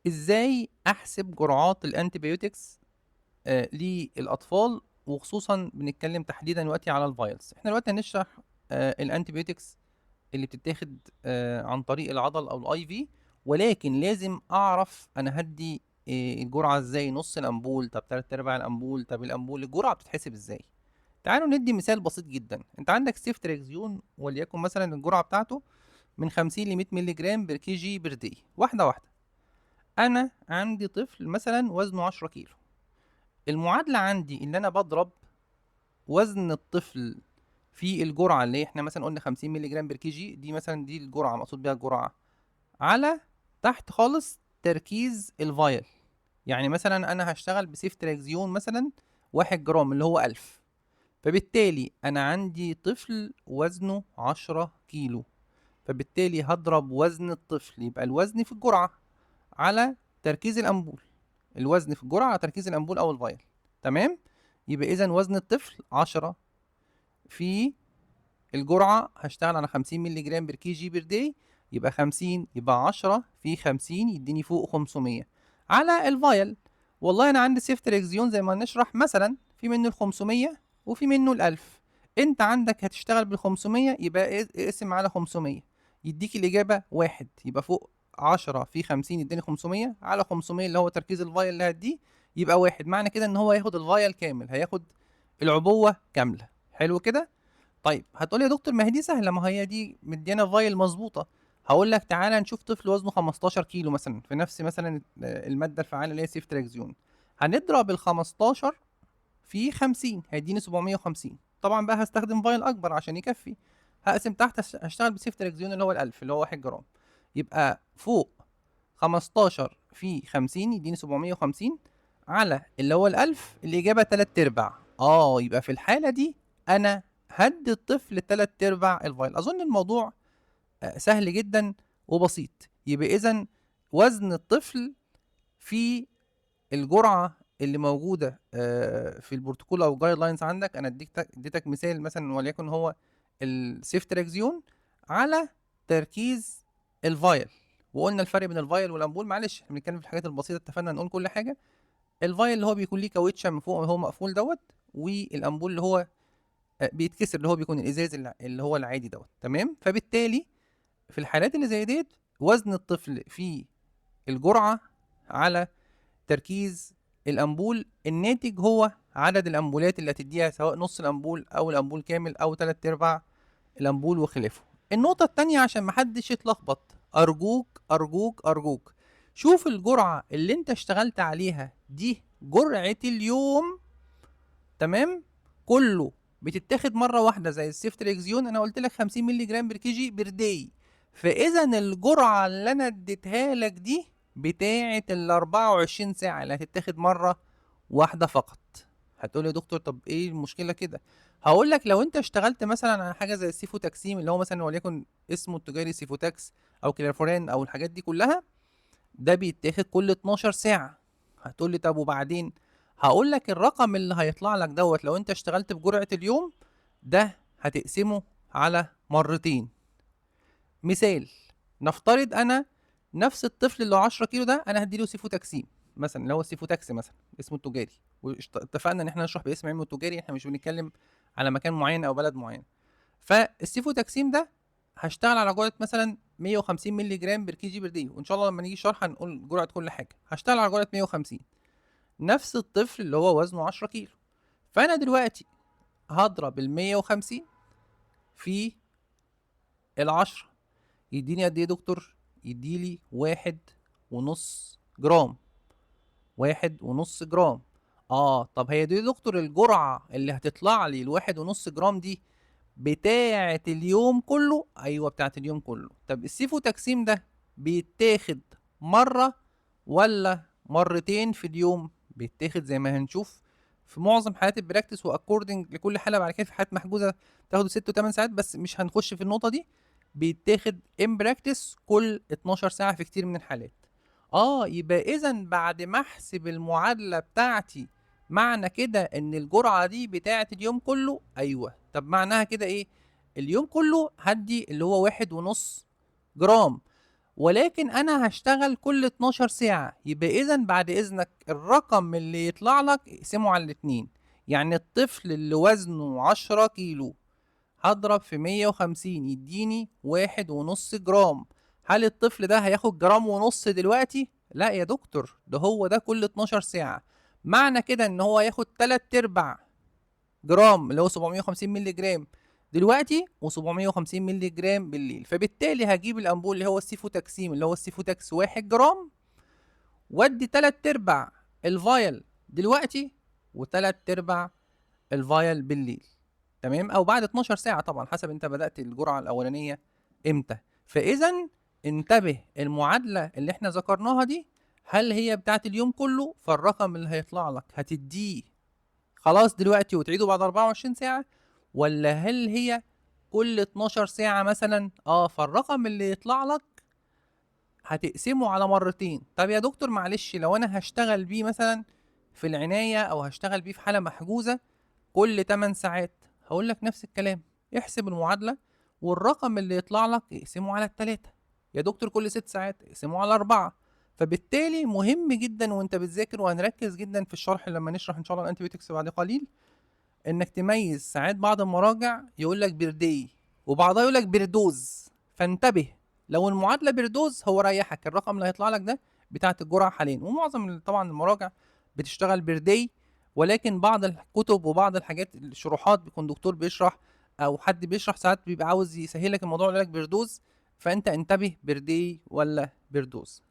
ازاي احسب جرعات الانتيبيوتكس للاطفال، وخصوصا بنتكلم تحديدا دلوقتي على الفيروس. احنا دلوقتي هنشرح الانتيبيوتكس اللي بتتاخد عن طريق العضل او الاي في، ولكن لازم اعرف انا هدي الجرعه ازاي. نص الامبول، طب تلات ارباع الامبول، طب الامبول الجرعه بتتحسب ازاي؟ تعالوا ندي مثال بسيط جدا. انت عندك سيفتريكزيون وليكن مثلا الجرعه بتاعته من 50 ل 100 مللي جرام بر كي جي بر دي. واحده واحده. انا عندي طفل مثلا وزنه 10 كيلو. المعادله عندي ان انا بضرب وزن الطفل في الجرعه اللي احنا مثلا قلنا 50 مللي جرام بر كي جي، دي مثلا دي الجرعه مقصود بيها الجرعه، على تحت خالص تركيز الفايل. يعني مثلا انا هشتغل بسيفتراكزيون مثلا 1 جرام اللي هو 1000، فبالتالي انا عندي طفل وزنه 10 كيلو، فبالتالي هضرب وزن الطفل، يبقى الوزن في الجرعة على تركيز الأنبول. الوزن في الجرعة على تركيز الأنبول أو الفايل. تمام. يبقى إذا وزن الطفل 10 في الجرعة، هشتغل على 50 مللي جرام بر كي جي بر داي، يبقى 50، يبقى 10 في 50 يديني فوق 500 على الفايل. والله أنا عندي سيفتريكزيون زي ما نشرح مثلا في منه ال 500 وفي منه ال 1000. أنت عندك هتشتغل بال 500، يبقى اقسم على 500 يديك الإجابة واحد. يبقى فوق 10 في 50 يديني 500 على 500 اللي هو تركيز الفايل اللي هديه، يبقى واحد. معنى كده إن هو هياخد الفايل كامل، هياخد العبوة كاملة. حلو كده. طيب هتقولي يا دكتور ما هي دي سهله، ما هي دي مديانا فايل مظبوطه. هقول لك تعالى نشوف طفل وزنه 15 كيلو مثلا في نفس مثلا الماده الفعاله اللي هي سيفتراكزيون. هنضرب ال 15 في 50 هيديني 750. طبعا بقى هستخدم فايل اكبر عشان يكفي. هقسم تحت هشتغل بسيفتراكزيون اللي هو ال 1000 اللي هو 1 جرام. يبقى فوق 15 في 50 يديني 750 على اللي هو ال 1000، الاجابه 3 ارباع. يبقى في الحاله دي انا هدي الطفل 3 ارباع الفايل. اظن الموضوع سهل جدا وبسيط. يبقى اذا وزن الطفل في الجرعه اللي موجوده في البروتوكول او جايد لاينز عندك، انا اديتك مثال مثلا وليكن هو السيفتراكزيون على تركيز الفايل. وقلنا الفرق بين الفايل والامبول. معلش احنا بنتكلم في الحاجات البسيطه، اتفقنا نقول كل حاجه. الفايل اللي هو بيكون ليه كاوتشه من فوق وهو مقفول دوت، والامبول اللي هو بيتكسر اللي هو بيكون الازاز اللي هو العادي دوت. تمام. فبالتالي في الحالات اللي زي ديت وزن الطفل في الجرعه على تركيز الامبول، الناتج هو عدد الامبولات اللي هتديها، سواء نص الامبول او الامبول كامل او تلات ارباع الامبول وخلافه. النقطة التانية عشان محدش يتلخبط، ارجوك ارجوك ارجوك شوف الجرعة اللي انت اشتغلت عليها دي جرعة اليوم. تمام. كله بتتاخد مرة واحدة زي السيفتريكزيون. انا قلت لك 50 مللي جرام بر كي جي بر داي، فاذا الجرعة اللي انا اديتها لك دي بتاعة ال 24 ساعة اللي هتتاخد مرة واحدة فقط. هتقول يا دكتور طب ايه المشكلة كده؟ هقول لك لو انت اشتغلت مثلا على حاجة زي السيفوتاكسيم اللي هو مثلا وليكن اسمه التجاري سيفوتاكس او كلارفورين او الحاجات دي كلها، ده بيتاخد كل 12 ساعة. هتقول لي طب وبعدين؟ هقول لك الرقم اللي هيطلع لك دوت لو انت اشتغلت بجرعة اليوم ده هتقسمه على مرتين. مثال، نفترض انا نفس الطفل اللي هو 10 كيلو ده انا هديله سيفوتاكسيم مثلا، اللي هو السيفوتاكس مثلا اسمه التجاري. واتفقنا ان احنا نشرح باسم علمه التجاري، احنا مش بنتكلم على مكان معين او بلد معين. فالسيفوتاكسيم ده هشتغل على جرعه مثلا 150 مللي جرام بر كي جي بر دي، وان شاء الله لما نيجي شرح هنقول جرعه كل حاجه. هشتغل على جرعه 150. نفس الطفل اللي هو وزنه 10 كيلو، فانا دلوقتي هضرب ال 150 في ال 10، يديني قد ايه يا دكتور؟ يديلي 1.5 جرام. 1.5 جرام. طب هي دي يا دكتور الجرعة اللي هتطلع لي ال1.5 جرام دي بتاعة اليوم كله؟ أيوة بتاعة اليوم كله. طب السيفوتاكسيم ده بيتاخد مرة ولا مرتين في اليوم؟ بيتاخد زي ما هنشوف في معظم حالات البراكتس واكوردنج لكل حالة. بعد كده في حالات محجوزة تاخد 6 و8 ساعات، بس مش هنخش في النقطة دي. بيتاخد ان براكتس كل 12 ساعة في كتير من الحالات. يبقى اذا بعد ما احسب المعادلة بتاعتي، معنى كده ان الجرعة دي بتاعت اليوم كله؟ ايوه. طب معناها كده ايه؟ اليوم كله هدي اللي هو 1.5 جرام. ولكن انا هشتغل كل 12 ساعة. يبقى اذا بعد اذنك الرقم اللي يطلع لك اقسمه على الاتنين. يعني الطفل اللي وزنه 10 كيلو هضرب في 150 يديني 1.5 جرام. هل الطفل ده هياخد جرام ونص دلوقتي؟ لا يا دكتور، ده هو ده كل 12 ساعة. معنى كده ان هو ياخد 3/4 جرام اللي هو 750 مللي جرام دلوقتي، و750 مللي جرام بالليل. فبالتالي هجيب الامبول اللي هو السيفوتاكسيم اللي هو السيفوتاكس 1 جرام، وادي 3/4 الفايل دلوقتي، و3/4 الفايل بالليل. تمام، او بعد 12 ساعة طبعا حسب انت بدأت الجرعة الاولانية امتى. فاذا انتبه، المعادلة اللي احنا ذكرناها دي هل هي بتاعت اليوم كله؟ فالرقم اللي هيطلع لك هتديه خلاص دلوقتي وتعيده بعد 24 ساعة، ولا هل هي كل 12 ساعة مثلا؟ فالرقم اللي يطلع لك هتقسمه على مرتين. طب يا دكتور معلش، لو انا هشتغل بيه مثلا في العناية او هشتغل بيه في حالة محجوزة كل 8 ساعات، هقول لك نفس الكلام. احسب المعادلة والرقم اللي يطلع لك اقسمه على التلاتة. يا دكتور كل 6 ساعات اقسمه على 4. فبالتالي مهم جدا وانت بتذاكر، وهنركز جدا في الشرح لما نشرح ان شاء الله الانتيبيوتكس بعد قليل، انك تميز. ساعات بعض المراجع يقول لك بيردي وبعضها يقول لك بيردوز، فانتبه. لو المعادله بيردوز هو ريحك، الرقم اللي هيطلع لك ده بتاعت الجرعه حاليا. ومعظم طبعا المراجع بتشتغل بيردي، ولكن بعض الكتب وبعض الحاجات الشروحات بيكون دكتور بيشرح او حد بيشرح ساعات بيبقى عاوز يسهلك الموضوع يقول لك بيردوز، فانت انتبه بيردي ولا بيردوز.